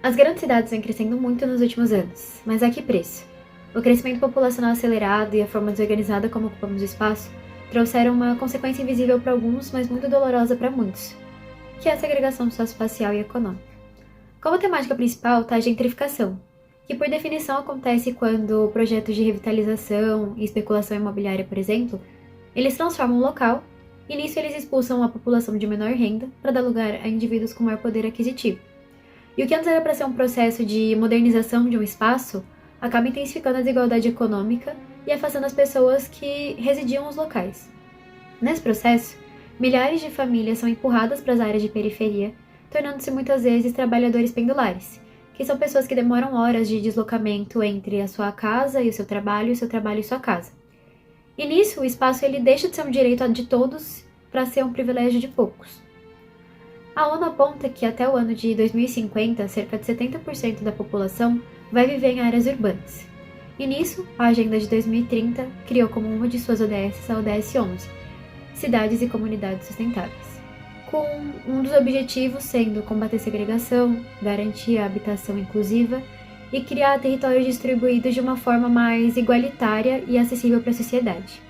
As grandes cidades vêm crescendo muito nos últimos anos, mas a que preço? O crescimento populacional acelerado e a forma desorganizada como ocupamos o espaço trouxeram uma consequência invisível para alguns, mas muito dolorosa para muitos, que é a segregação socioespacial e econômica. Como temática principal está a gentrificação, que por definição acontece quando projetos de revitalização e especulação imobiliária, por exemplo, eles transformam o local e nisso eles expulsam a população de menor renda para dar lugar a indivíduos com maior poder aquisitivo. E o que antes era para ser um processo de modernização de um espaço, acaba intensificando a desigualdade econômica e afastando as pessoas que residiam nos locais. Nesse processo, milhares de famílias são empurradas para as áreas de periferia, tornando-se muitas vezes trabalhadores pendulares, que são pessoas que demoram horas de deslocamento entre a sua casa e o seu trabalho e sua casa. E nisso, o espaço ele deixa de ser um direito de todos para ser um privilégio de poucos. A ONU aponta que até o ano de 2050, cerca de 70% da população vai viver em áreas urbanas. E nisso, a Agenda de 2030 criou como uma de suas ODS a ODS 11, Cidades e Comunidades Sustentáveis, com um dos objetivos sendo combater segregação, garantir a habitação inclusiva e criar territórios distribuídos de uma forma mais igualitária e acessível para a sociedade.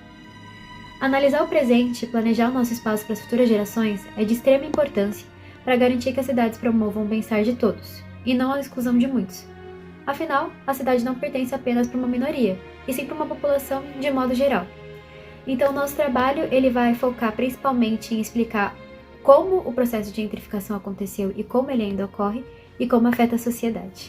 Analisar o presente e planejar o nosso espaço para as futuras gerações é de extrema importância para garantir que as cidades promovam o bem-estar de todos, e não a exclusão de muitos. Afinal, a cidade não pertence apenas para uma minoria, e sim para uma população de modo geral. Então, nosso trabalho ele vai focar principalmente em explicar como o processo de gentrificação aconteceu e como ele ainda ocorre, e como afeta a sociedade.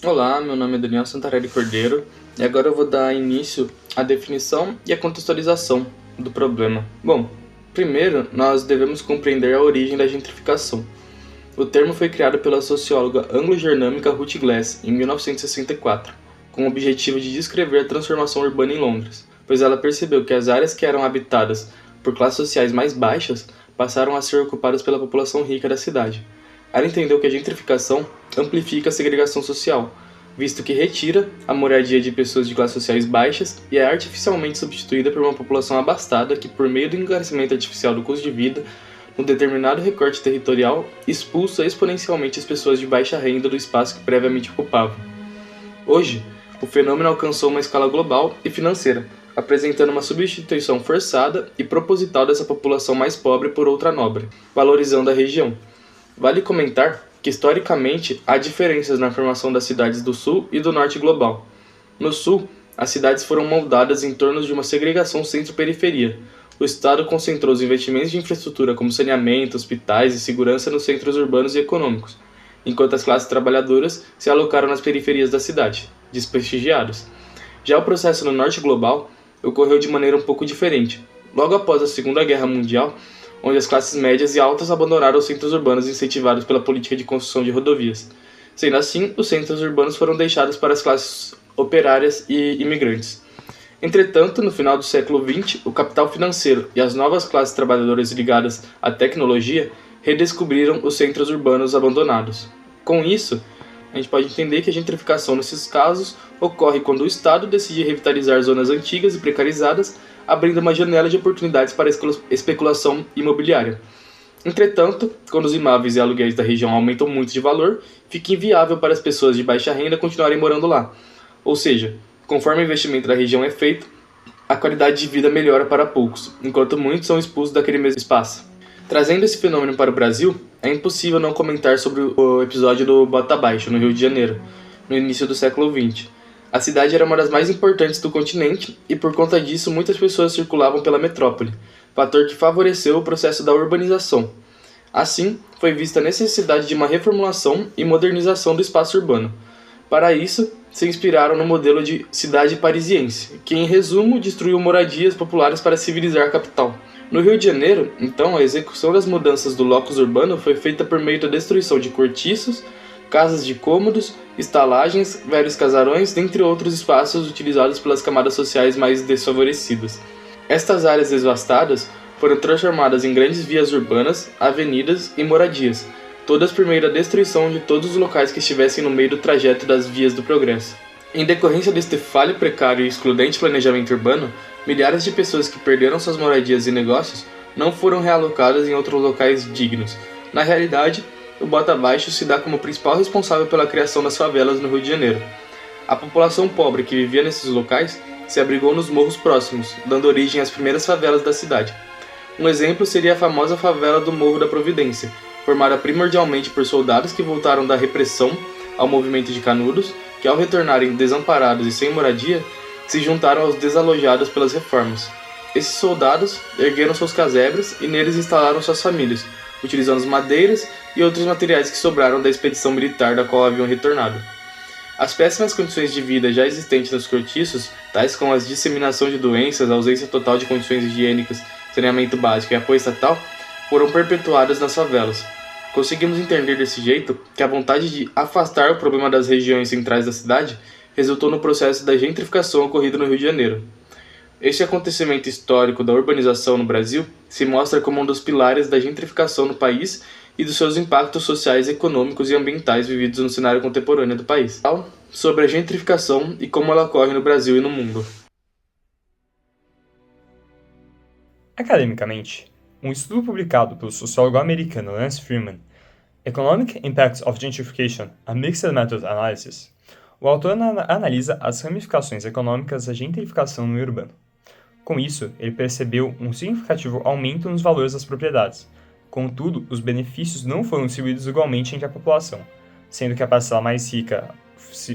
Olá, meu nome é Daniel Santarelli Cordeiro e agora eu vou dar início à definição e à contextualização do problema. Bom, primeiro nós devemos compreender a origem da gentrificação. O termo foi criado pela socióloga anglo-germânica Ruth Glass em 1964, com o objetivo de descrever a transformação urbana em Londres, pois ela percebeu que as áreas que eram habitadas por classes sociais mais baixas passaram a ser ocupadas pela população rica da cidade. Ela entendeu que a gentrificação amplifica a segregação social, visto que retira a moradia de pessoas de classes sociais baixas e é artificialmente substituída por uma população abastada que, por meio do encarecimento artificial do custo de vida, num determinado recorte territorial, expulsa exponencialmente as pessoas de baixa renda do espaço que previamente ocupavam. Hoje, o fenômeno alcançou uma escala global e financeira, apresentando uma substituição forçada e proposital dessa população mais pobre por outra nobre, valorizando a região. Vale comentar que, historicamente, há diferenças na formação das cidades do Sul e do Norte global. No Sul, as cidades foram moldadas em torno de uma segregação centro-periferia. O Estado concentrou os investimentos de infraestrutura como saneamento, hospitais e segurança nos centros urbanos e econômicos, enquanto as classes trabalhadoras se alocaram nas periferias da cidade, desprestigiadas. Já o processo no Norte global ocorreu de maneira um pouco diferente. Logo após a Segunda Guerra Mundial, onde as classes médias e altas abandonaram os centros urbanos incentivados pela política de construção de rodovias. Sendo assim, os centros urbanos foram deixados para as classes operárias e imigrantes. Entretanto, no final do século XX, o capital financeiro e as novas classes trabalhadoras ligadas à tecnologia redescobriram os centros urbanos abandonados. Com isso, a gente pode entender que a gentrificação nesses casos ocorre quando o Estado decide revitalizar zonas antigas e precarizadas, abrindo uma janela de oportunidades para a especulação imobiliária. Entretanto, quando os imóveis e aluguéis da região aumentam muito de valor, fica inviável para as pessoas de baixa renda continuarem morando lá. Ou seja, conforme o investimento da região é feito, a qualidade de vida melhora para poucos, enquanto muitos são expulsos daquele mesmo espaço. Trazendo esse fenômeno para o Brasil, é impossível não comentar sobre o episódio do Bota Abaixo, no Rio de Janeiro, no início do século XX. A cidade era uma das mais importantes do continente e, por conta disso, muitas pessoas circulavam pela metrópole, fator que favoreceu o processo da urbanização. Assim, foi vista a necessidade de uma reformulação e modernização do espaço urbano. Para isso, se inspiraram no modelo de cidade parisiense, que, em resumo, destruiu moradias populares para civilizar a capital. No Rio de Janeiro, então, a execução das mudanças do locus urbano foi feita por meio da destruição de cortiços, casas de cômodos, estalagens, velhos casarões, dentre outros espaços utilizados pelas camadas sociais mais desfavorecidas. Estas áreas devastadas foram transformadas em grandes vias urbanas, avenidas e moradias, todas por meio da destruição de todos os locais que estivessem no meio do trajeto das vias do progresso. Em decorrência deste falho precário e excludente planejamento urbano, milhares de pessoas que perderam suas moradias e negócios não foram realocadas em outros locais dignos. Na realidade, o Bota Abaixo se dá como principal responsável pela criação das favelas no Rio de Janeiro. A população pobre que vivia nesses locais se abrigou nos morros próximos, dando origem às primeiras favelas da cidade. Um exemplo seria a famosa favela do Morro da Providência, formada primordialmente por soldados que voltaram da repressão ao movimento de Canudos, que ao retornarem desamparados e sem moradia, se juntaram aos desalojados pelas reformas. Esses soldados ergueram seus casebres e neles instalaram suas famílias, utilizando madeiras e outros materiais que sobraram da expedição militar da qual haviam retornado. As péssimas condições de vida já existentes nos cortiços, tais como a disseminação de doenças, a ausência total de condições higiênicas, saneamento básico e apoio estatal, foram perpetuadas nas favelas. Conseguimos entender desse jeito que a vontade de afastar o problema das regiões centrais da cidade resultou no processo da gentrificação ocorrido no Rio de Janeiro. Este acontecimento histórico da urbanização no Brasil se mostra como um dos pilares da gentrificação no país e dos seus impactos sociais, econômicos e ambientais vividos no cenário contemporâneo do país. Sobre a gentrificação e como ela ocorre no Brasil e no mundo. Academicamente, um estudo publicado pelo sociólogo americano Lance Freeman, Economic Impacts of Gentrification, a Mixed Method Analysis, o autor analisa as ramificações econômicas da gentrificação no meio urbano. Com isso, ele percebeu um significativo aumento nos valores das propriedades. Contudo, os benefícios não foram distribuídos igualmente entre a população, sendo que a parcela mais rica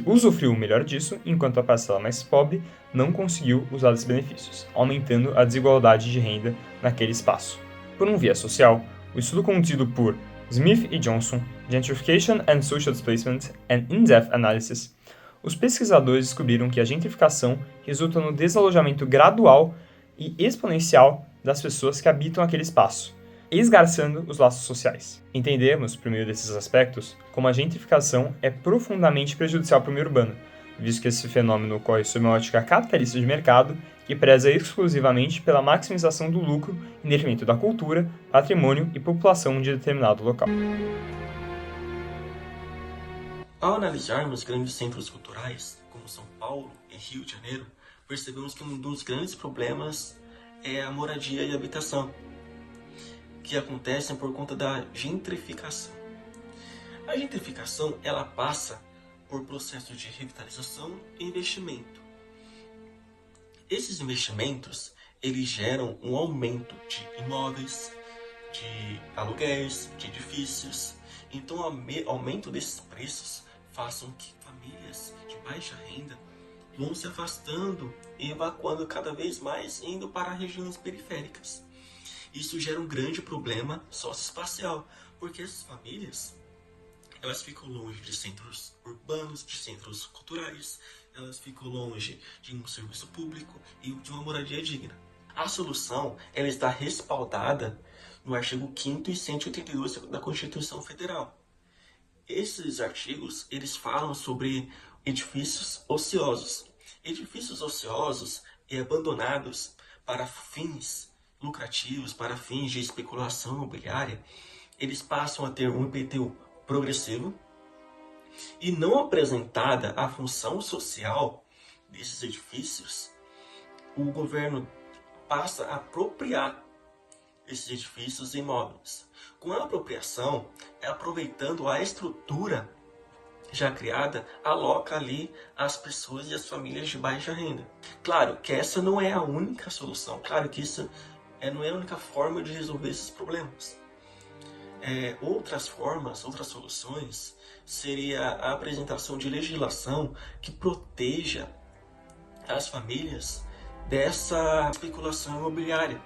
usufruiu melhor disso, enquanto a parcela mais pobre não conseguiu usar esses benefícios, aumentando a desigualdade de renda naquele espaço. Por um viés social, o estudo conduzido por Smith e Johnson, Gentrification and Social Displacement and In-Depth Analysis, os pesquisadores descobriram que a gentrificação resulta no desalojamento gradual e exponencial das pessoas que habitam aquele espaço, esgarçando os laços sociais. Entendemos, por meio desses aspectos, como a gentrificação é profundamente prejudicial para o meio urbano, visto que esse fenômeno ocorre sob uma ótica capitalista de mercado que preza exclusivamente pela maximização do lucro em detrimento da cultura, patrimônio e população de determinado local. Ao analisarmos grandes centros culturais, como São Paulo e Rio de Janeiro, percebemos que um dos grandes problemas é a moradia e a habitação, que acontecem por conta da gentrificação. A gentrificação ela passa por processos de revitalização e investimento. Esses investimentos eles geram um aumento de imóveis, de aluguéis, de edifícios. Então, o aumento desses preços façam que famílias de baixa renda vão se afastando e evacuando cada vez mais, indo para regiões periféricas. Isso gera um grande problema socioespacial, porque essas famílias elas ficam longe de centros urbanos, de centros culturais, elas ficam longe de um serviço público e de uma moradia digna. A solução ela está respaldada no artigo 5º e 182 da Constituição Federal. Esses artigos eles falam sobre edifícios ociosos. Edifícios ociosos e abandonados para fins lucrativos, para fins de especulação imobiliária, eles passam a ter um IPTU progressivo e não apresentada a função social desses edifícios, o governo passa a apropriar esses edifícios e imóveis. Com a apropriação, aproveitando a estrutura já criada, aloca ali as pessoas e as famílias de baixa renda. Claro que essa não é a única solução, claro que isso não é a única forma de resolver esses problemas. Outras formas, outras soluções, seria a apresentação de legislação que proteja as famílias dessa especulação imobiliária,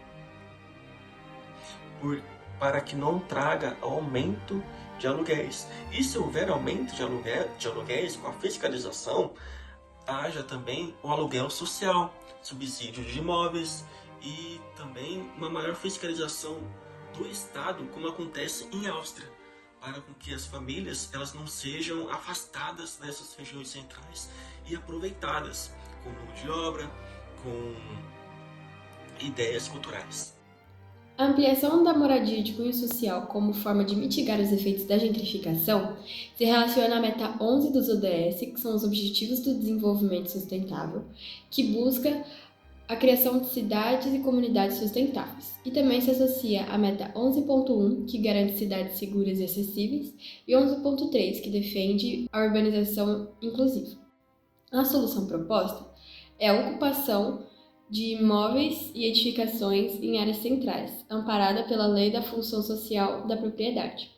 para que não traga aumento de aluguéis. E se houver aumento de aluguéis, com a fiscalização, haja também o aluguel social, subsídio de imóveis e também uma maior fiscalização do Estado, como acontece em Áustria, para que as famílias elas não sejam afastadas dessas regiões centrais e aproveitadas com mão de obra, com ideias culturais. A ampliação da moradia de cunho social como forma de mitigar os efeitos da gentrificação se relaciona à meta 11 dos ODS, que são os Objetivos do Desenvolvimento Sustentável, que busca a criação de cidades e comunidades sustentáveis. E também se associa à meta 11.1, que garante cidades seguras e acessíveis, e 11.3, que defende a urbanização inclusiva. A solução proposta é a ocupação de imóveis e edificações em áreas centrais, amparada pela Lei da Função Social da Propriedade.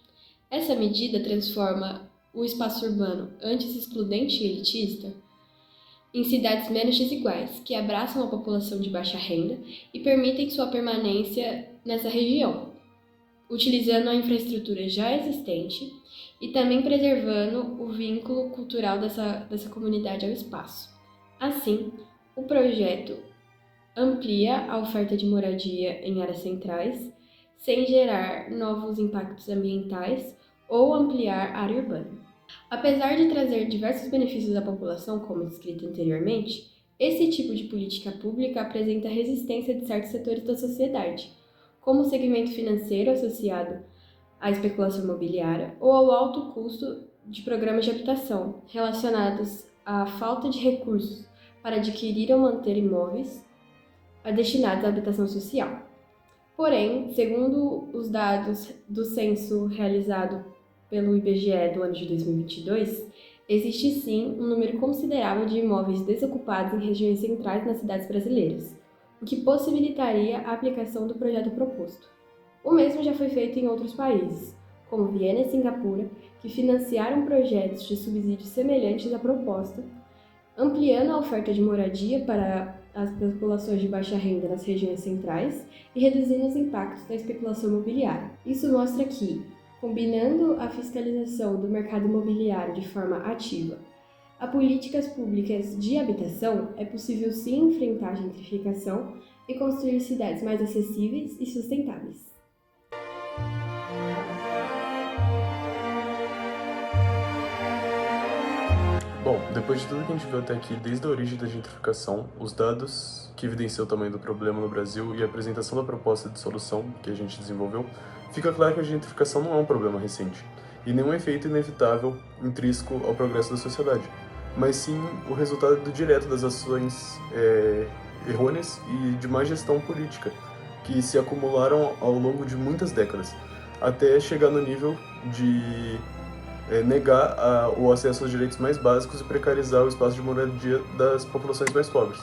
Essa medida transforma o espaço urbano antes excludente e elitista em cidades menos desiguais, que abraçam a população de baixa renda e permitem sua permanência nessa região, utilizando a infraestrutura já existente e também preservando o vínculo cultural dessa comunidade ao espaço. Assim, o projeto amplia a oferta de moradia em áreas centrais, sem gerar novos impactos ambientais ou ampliar a área urbana. Apesar de trazer diversos benefícios à população, como descrito anteriormente, esse tipo de política pública apresenta resistência de certos setores da sociedade, como o segmento financeiro associado à especulação imobiliária ou ao alto custo de programas de habitação, relacionados à falta de recursos para adquirir ou manter imóveis destinados à habitação social. Porém, segundo os dados do censo realizado pelo IBGE do ano de 2022, existe sim um número considerável de imóveis desocupados em regiões centrais nas cidades brasileiras, o que possibilitaria a aplicação do projeto proposto. O mesmo já foi feito em outros países, como Viena e Singapura, que financiaram projetos de subsídios semelhantes à proposta, ampliando a oferta de moradia para as populações de baixa renda nas regiões centrais e reduzindo os impactos da especulação imobiliária. Isso mostra que, combinando a fiscalização do mercado imobiliário de forma ativa a políticas públicas de habitação, é possível sim enfrentar a gentrificação e construir cidades mais acessíveis e sustentáveis. Bom, depois de tudo que a gente viu até aqui, desde a origem da gentrificação, os dados que evidenciam o tamanho do problema no Brasil e a apresentação da proposta de solução que a gente desenvolveu, fica claro que a gentrificação não é um problema recente, e nenhum efeito inevitável intrínseco ao progresso da sociedade, mas sim o resultado direto das ações errôneas e de má gestão política, que se acumularam ao longo de muitas décadas, até chegar no nível de negar o acesso aos direitos mais básicos e precarizar o espaço de moradia das populações mais pobres.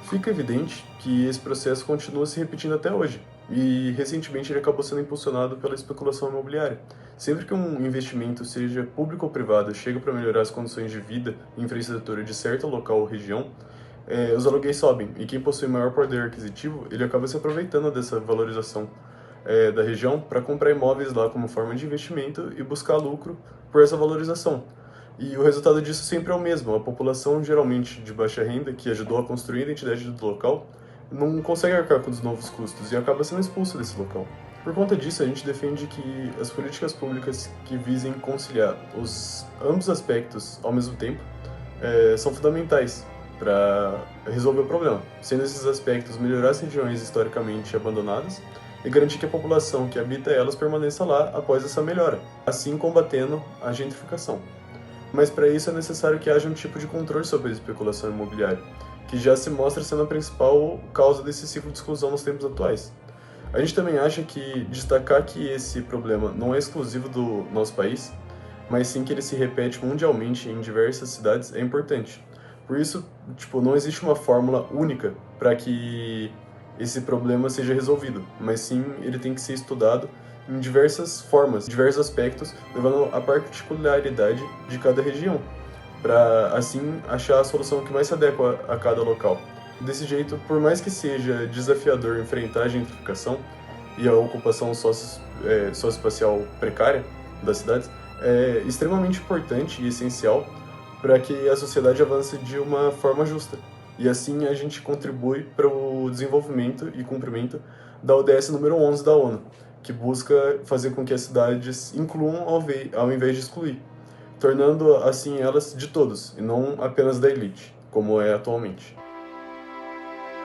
Fica evidente que esse processo continua se repetindo até hoje, e recentemente ele acabou sendo impulsionado pela especulação imobiliária. Sempre que um investimento, seja público ou privado, chega para melhorar as condições de vida e infraestrutura de certo local ou região, os aluguéis sobem, e quem possui maior poder aquisitivo, ele acaba se aproveitando dessa valorização da região para comprar imóveis lá como forma de investimento e buscar lucro por essa valorização. E o resultado disso sempre é o mesmo: a população, geralmente de baixa renda, que ajudou a construir a identidade do local, não consegue arcar com os novos custos e acaba sendo expulso desse local. Por conta disso, a gente defende que as políticas públicas que visem conciliar ambos aspectos ao mesmo tempo são fundamentais para resolver o problema, sendo esses aspectos melhorar as regiões historicamente abandonadas e garantir que a população que habita elas permaneça lá após essa melhora, assim combatendo a gentrificação. Mas para isso é necessário que haja um tipo de controle sobre a especulação imobiliária, que já se mostra sendo a principal causa desse ciclo de exclusão nos tempos atuais. A gente também acha que destacar que esse problema não é exclusivo do nosso país, mas sim que ele se repete mundialmente em diversas cidades, é importante. Por isso, não existe uma fórmula única para que esse problema seja resolvido, mas sim ele tem que ser estudado em diversas formas, diversos aspectos, levando a particularidade de cada região, para assim achar a solução que mais se adequa a cada local. Desse jeito, por mais que seja desafiador enfrentar a gentrificação e a ocupação socioespacial precária das cidades, é extremamente importante e essencial para que a sociedade avance de uma forma justa. E assim a gente contribui para o desenvolvimento e cumprimento da ODS número 11 da ONU, que busca fazer com que as cidades incluam ao invés de excluir, tornando assim elas de todos, e não apenas da elite, como é atualmente.